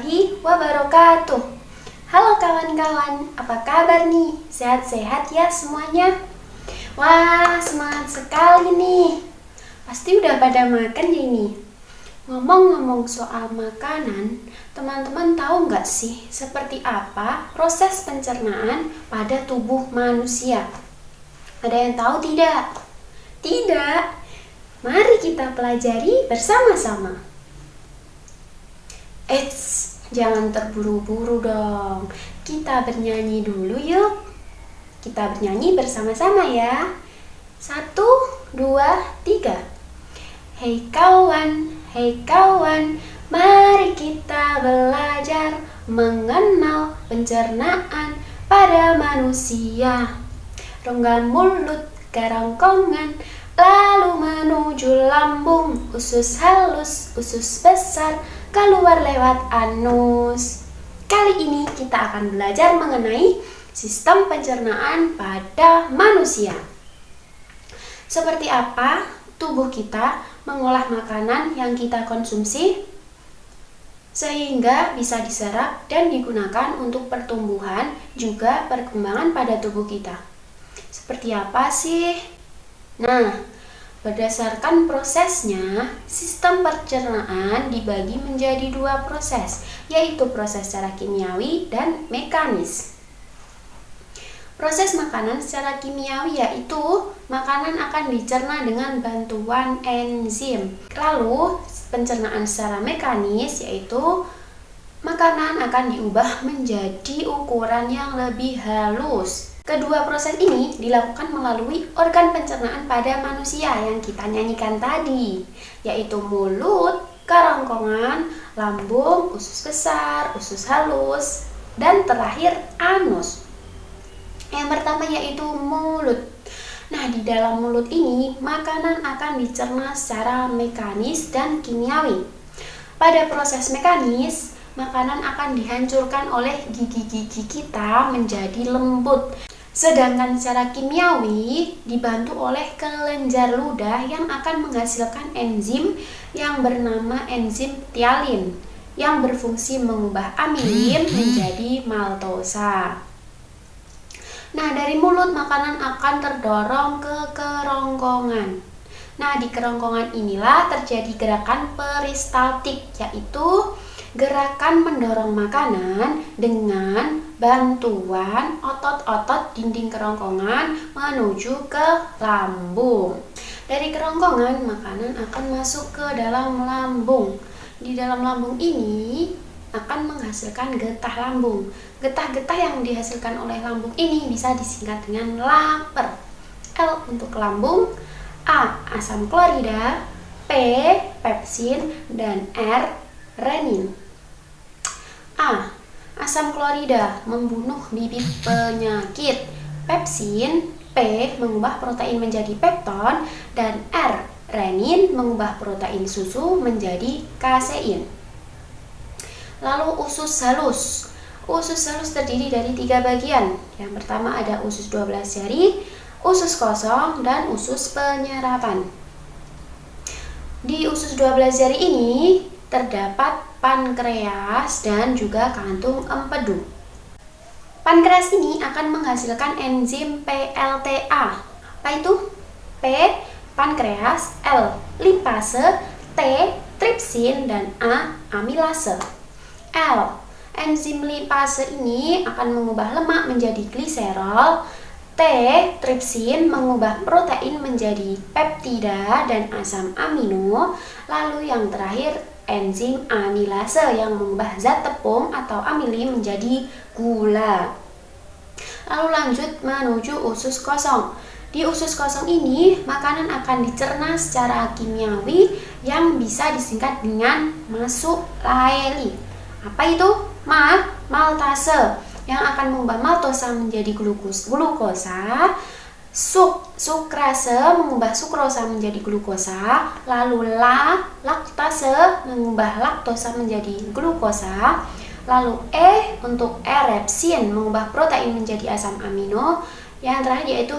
warahmatullahi wabarakatuh. Halo kawan-kawan, apa kabar nih? Sehat-sehat ya semuanya? Wah, semangat sekali nih. Pasti udah pada makan ya ini. Ngomong-ngomong soal makanan, teman-teman tahu nggak sih seperti apa proses pencernaan pada tubuh manusia? Ada yang tahu tidak? Tidak. Mari kita pelajari bersama-sama. Eits, jangan terburu-buru dong. Kita bernyanyi dulu yuk. Kita bernyanyi bersama-sama ya. 1, 2, 3. Hei kawan, mari kita belajar mengenal pencernaan pada manusia. Rongga mulut, kerongkongan, lalu menuju lambung, usus halus, usus besar, keluar lewat anus. Kali ini kita akan belajar mengenai sistem pencernaan pada manusia. Seperti apa tubuh kita mengolah makanan yang kita konsumsi sehingga bisa diserap dan digunakan untuk pertumbuhan juga perkembangan pada tubuh kita. Seperti apa sih? Nah, berdasarkan prosesnya, sistem pencernaan dibagi menjadi 2 proses, yaitu proses secara kimiawi dan mekanis. Proses makanan secara kimiawi yaitu makanan akan dicerna dengan bantuan enzim. Lalu, pencernaan secara mekanis yaitu makanan akan diubah menjadi ukuran yang lebih halus. Kedua proses ini dilakukan melalui organ pencernaan pada manusia yang kita nyanyikan tadi, yaitu mulut, kerongkongan, lambung, usus besar, usus halus, dan terakhir anus. Yang pertama yaitu mulut. Nah, di dalam mulut ini makanan akan dicerna secara mekanis dan kimiawi. Pada proses mekanis, makanan akan dihancurkan oleh gigi-gigi kita menjadi lembut. Sedangkan secara kimiawi dibantu oleh kelenjar ludah yang akan menghasilkan enzim yang bernama enzim ptyalin yang berfungsi mengubah amilin menjadi maltosa. Nah, dari mulut makanan akan terdorong ke kerongkongan. Nah, di kerongkongan inilah terjadi gerakan peristaltik, yaitu gerakan mendorong makanan dengan bantuan otot-otot dinding kerongkongan menuju ke lambung. Dari kerongkongan, makanan akan masuk ke dalam lambung. Di dalam lambung ini akan menghasilkan getah lambung. Getah-getah yang dihasilkan oleh lambung ini bisa disingkat dengan lapar. L untuk lambung, A asam klorida, P pepsin, dan R renin. A. Asam klorida membunuh bibit penyakit. Pepsin, P mengubah protein menjadi pepton, dan R renin mengubah protein susu menjadi kasein. Lalu usus halus. Usus halus terdiri dari 3 bagian. Yang pertama ada usus 12 jari, usus kosong, dan usus penyerapan. Di usus 12 jari ini terdapat pankreas dan juga kantung empedu. Pankreas ini akan menghasilkan enzim PLTA. Apa itu? P pankreas, L lipase, T tripsin, dan A amilase. L enzim lipase ini akan mengubah lemak menjadi gliserol. T tripsin mengubah protein menjadi peptida dan asam amino. Lalu yang terakhir enzim amilase yang mengubah zat tepung atau amilin menjadi gula. Lalu lanjut menuju usus kosong. Di usus kosong ini makanan akan dicerna secara kimiawi yang bisa disingkat dengan masuk laeli. Apa itu? Maltase yang akan mengubah maltosa menjadi glukosa. Sukrase mengubah sukrosa menjadi glukosa. Lalu laktase mengubah laktosa menjadi glukosa. Lalu E untuk erepsin mengubah protein menjadi asam amino. Yang terakhir yaitu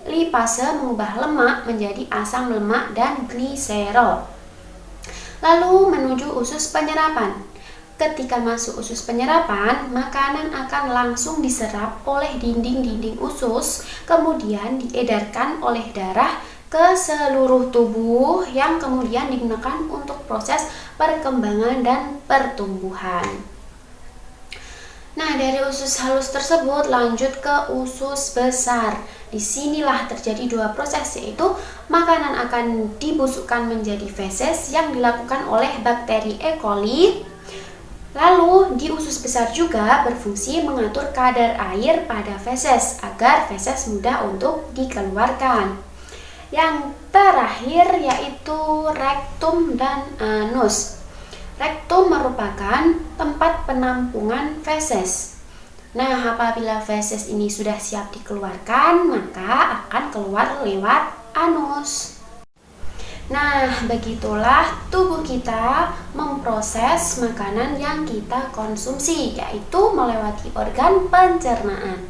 lipase mengubah lemak menjadi asam lemak dan gliserol. Lalu menuju usus penyerapan. Ketika masuk usus penyerapan, makanan akan langsung diserap oleh dinding-dinding usus, kemudian diedarkan oleh darah ke seluruh tubuh yang kemudian digunakan untuk proses perkembangan dan pertumbuhan. Nah, dari usus halus tersebut lanjut ke usus besar. Disinilah terjadi dua proses, yaitu makanan akan dibusukkan menjadi feses yang dilakukan oleh bakteri E. coli. Lalu di usus besar juga berfungsi mengatur kadar air pada feses agar feses mudah untuk dikeluarkan. Yang terakhir yaitu rektum dan anus. Rektum merupakan tempat penampungan feses. Nah, apabila feses ini sudah siap dikeluarkan, maka akan keluar lewat anus. Nah, begitulah tubuh kita memproses makanan yang kita konsumsi, yaitu melewati organ pencernaan.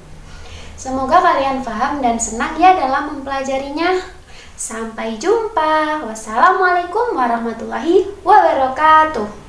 Semoga kalian paham dan senang ya dalam mempelajarinya. Sampai jumpa. Wassalamualaikum warahmatullahi wabarakatuh.